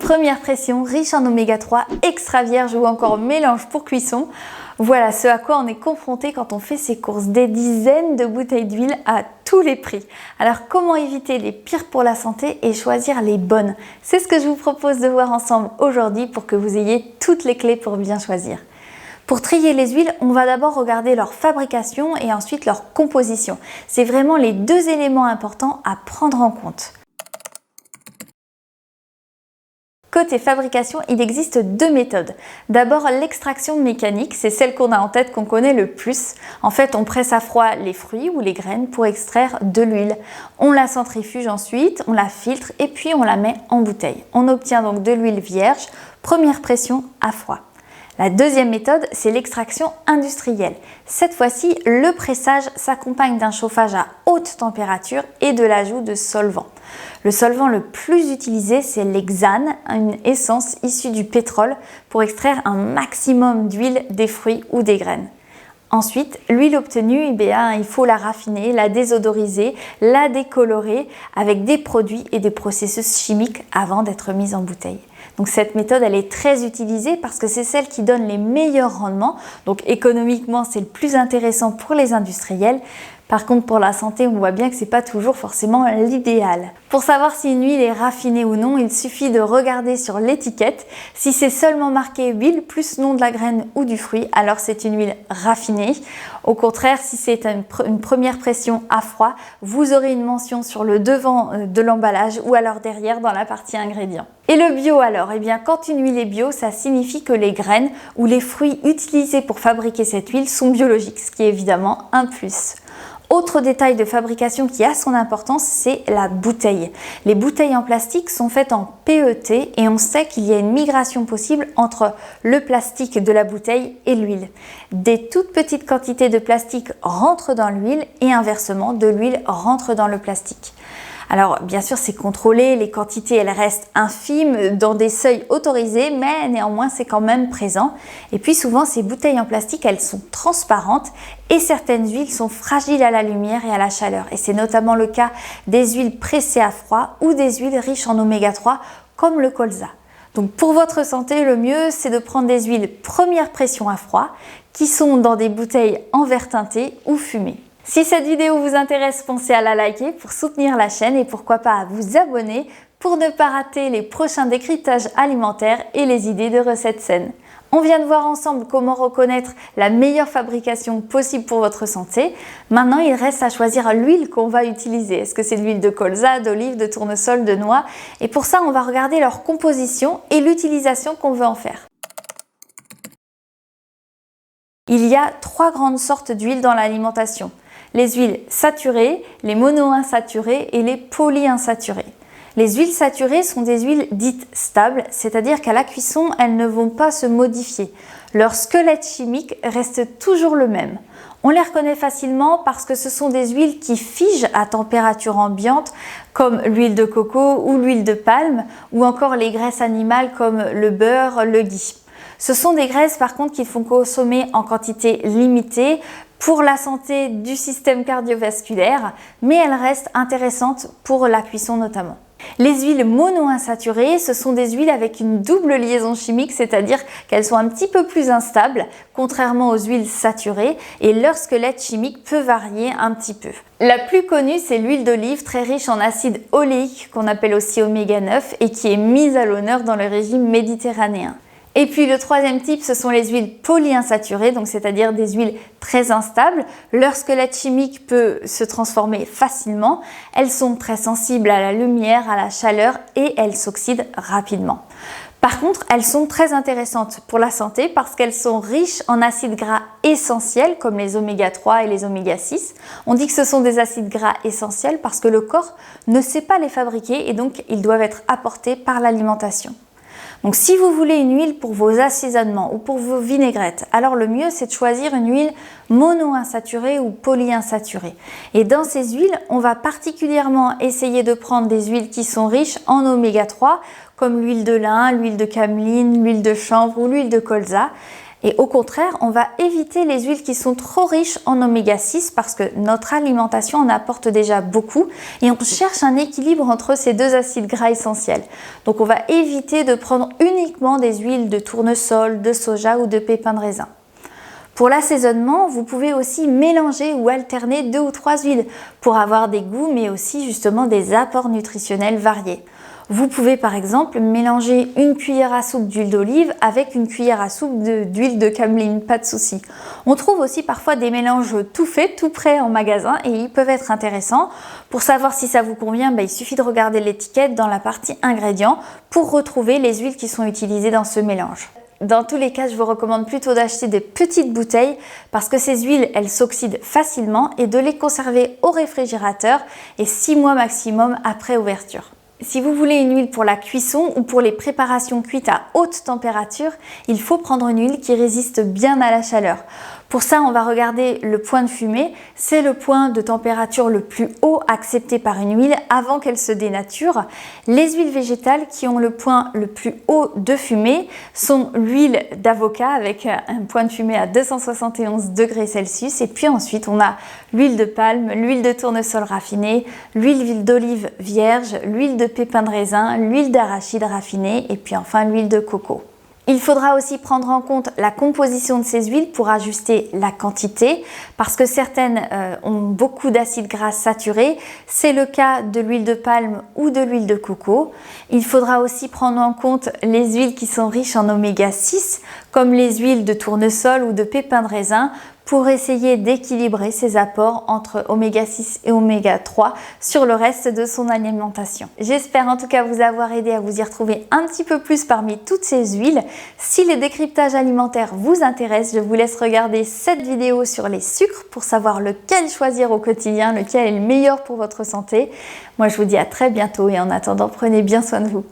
Première pression, riche en oméga 3, extra vierge ou encore mélange pour cuisson. Voilà ce à quoi on est confronté quand on fait ses courses, des dizaines de bouteilles d'huile à tous les prix. Alors comment éviter les pires pour la santé et choisir les bonnes? C'est ce que je vous propose de voir ensemble aujourd'hui pour que vous ayez toutes les clés pour bien choisir. Pour trier les huiles, on va d'abord regarder leur fabrication et ensuite leur composition. C'est vraiment les deux éléments importants à prendre en compte. Côté fabrication, il existe deux méthodes. D'abord, l'extraction mécanique, c'est celle qu'on a en tête, qu'on connaît le plus. En fait, on presse à froid les fruits ou les graines pour extraire de l'huile. On la centrifuge ensuite, on la filtre et puis on la met en bouteille. On obtient donc de l'huile vierge, première pression à froid. La deuxième méthode, c'est l'extraction industrielle. Cette fois-ci, le pressage s'accompagne d'un chauffage à haute température et de l'ajout de solvants. Le solvant le plus utilisé, c'est l'hexane, une essence issue du pétrole pour extraire un maximum d'huile des fruits ou des graines. Ensuite, l'huile obtenue, il faut la raffiner, la désodoriser, la décolorer avec des produits et des processus chimiques avant d'être mise en bouteille. Donc cette méthode, elle est très utilisée parce que c'est celle qui donne les meilleurs rendements. Donc économiquement, c'est le plus intéressant pour les industriels. Par contre, pour la santé, on voit bien que c'est pas toujours forcément l'idéal. Pour savoir si une huile est raffinée ou non, il suffit de regarder sur l'étiquette. Si c'est seulement marqué huile plus nom de la graine ou du fruit, alors c'est une huile raffinée. Au contraire, si c'est une première pression à froid, vous aurez une mention sur le devant de l'emballage ou alors derrière dans la partie ingrédients. Et le bio alors? Quand une huile est bio, ça signifie que les graines ou les fruits utilisés pour fabriquer cette huile sont biologiques, ce qui est évidemment un plus. Autre détail de fabrication qui a son importance, c'est la bouteille. Les bouteilles en plastique sont faites en PET et on sait qu'il y a une migration possible entre le plastique de la bouteille et l'huile. Des toutes petites quantités de plastique rentrent dans l'huile et inversement, de l'huile rentre dans le plastique. Alors bien sûr c'est contrôlé, les quantités elles restent infimes dans des seuils autorisés, mais néanmoins c'est quand même présent. Et puis souvent ces bouteilles en plastique elles sont transparentes et certaines huiles sont fragiles à la lumière et à la chaleur. Et c'est notamment le cas des huiles pressées à froid ou des huiles riches en oméga 3 comme le colza. Donc pour votre santé, le mieux c'est de prendre des huiles première pression à froid qui sont dans des bouteilles en verre teinté ou fumées. Si cette vidéo vous intéresse, pensez à la liker pour soutenir la chaîne et pourquoi pas à vous abonner pour ne pas rater les prochains décryptages alimentaires et les idées de recettes saines. On vient de voir ensemble comment reconnaître la meilleure fabrication possible pour votre santé. Maintenant, il reste à choisir l'huile qu'on va utiliser. Est-ce que c'est de l'huile de colza, d'olive, de tournesol, de noix? Et pour ça, on va regarder leur composition et l'utilisation qu'on veut en faire. Il y a trois grandes sortes d'huiles dans l'alimentation. Les huiles saturées, les monoinsaturées et les polyinsaturées. Les huiles saturées sont des huiles dites stables, c'est-à-dire qu'à la cuisson, elles ne vont pas se modifier. Leur squelette chimique reste toujours le même. On les reconnaît facilement parce que ce sont des huiles qui figent à température ambiante, comme l'huile de coco ou l'huile de palme, ou encore les graisses animales comme le beurre, le ghee. Ce sont des graisses par contre qu'il faut consommer en quantité limitée pour la santé du système cardiovasculaire, mais elles restent intéressantes pour la cuisson notamment. Les huiles monoinsaturées, ce sont des huiles avec une double liaison chimique, c'est-à-dire qu'elles sont un petit peu plus instables, contrairement aux huiles saturées, et leur squelette chimique peut varier un petit peu. La plus connue, c'est l'huile d'olive, très riche en acide oléique, qu'on appelle aussi oméga 9, et qui est mise à l'honneur dans le régime méditerranéen. Et puis le troisième type, ce sont les huiles polyinsaturées, donc c'est-à-dire des huiles très instables. Leur squelette chimique peut se transformer facilement. Elles sont très sensibles à la lumière, à la chaleur et elles s'oxydent rapidement. Par contre, elles sont très intéressantes pour la santé parce qu'elles sont riches en acides gras essentiels comme les oméga 3 et les oméga 6. On dit que ce sont des acides gras essentiels parce que le corps ne sait pas les fabriquer et donc ils doivent être apportés par l'alimentation. Donc si vous voulez une huile pour vos assaisonnements ou pour vos vinaigrettes, alors le mieux c'est de choisir une huile monoinsaturée ou polyinsaturée. Et dans ces huiles, on va particulièrement essayer de prendre des huiles qui sont riches en oméga 3, comme l'huile de lin, l'huile de cameline, l'huile de chanvre ou l'huile de colza. Et au contraire, on va éviter les huiles qui sont trop riches en oméga 6 parce que notre alimentation en apporte déjà beaucoup et on cherche un équilibre entre ces deux acides gras essentiels. Donc on va éviter de prendre uniquement des huiles de tournesol, de soja ou de pépins de raisin. Pour l'assaisonnement, vous pouvez aussi mélanger ou alterner 2 ou 3 huiles pour avoir des goûts mais aussi justement des apports nutritionnels variés. Vous pouvez par exemple mélanger une cuillère à soupe d'huile d'olive avec une cuillère à soupe d'huile de cameline, pas de souci. On trouve aussi parfois des mélanges tout faits, tout prêts en magasin et ils peuvent être intéressants. Pour savoir si ça vous convient, il suffit de regarder l'étiquette dans la partie ingrédients pour retrouver les huiles qui sont utilisées dans ce mélange. Dans tous les cas, je vous recommande plutôt d'acheter des petites bouteilles parce que ces huiles, elles s'oxydent facilement et de les conserver au réfrigérateur et 6 mois maximum après ouverture. Si vous voulez une huile pour la cuisson ou pour les préparations cuites à haute température, il faut prendre une huile qui résiste bien à la chaleur. Pour ça, on va regarder le point de fumée. C'est le point de température le plus haut accepté par une huile avant qu'elle se dénature. Les huiles végétales qui ont le point le plus haut de fumée sont l'huile d'avocat avec un point de fumée à 271 degrés Celsius. Et puis ensuite, on a l'huile de palme, l'huile de tournesol raffinée, l'huile d'olive vierge, l'huile de pépins de raisin, l'huile d'arachide raffinée et puis enfin l'huile de coco. Il faudra aussi prendre en compte la composition de ces huiles pour ajuster la quantité parce que certaines ont beaucoup d'acides gras saturés. C'est le cas de l'huile de palme ou de l'huile de coco. Il faudra aussi prendre en compte les huiles qui sont riches en oméga 6 comme les huiles de tournesol ou de pépins de raisin pour essayer d'équilibrer ses apports entre oméga 6 et oméga 3 sur le reste de son alimentation. J'espère en tout cas vous avoir aidé à vous y retrouver un petit peu plus parmi toutes ces huiles. Si les décryptages alimentaires vous intéressent, je vous laisse regarder cette vidéo sur les sucres pour savoir lequel choisir au quotidien, lequel est le meilleur pour votre santé. Moi je vous dis à très bientôt et en attendant prenez bien soin de vous.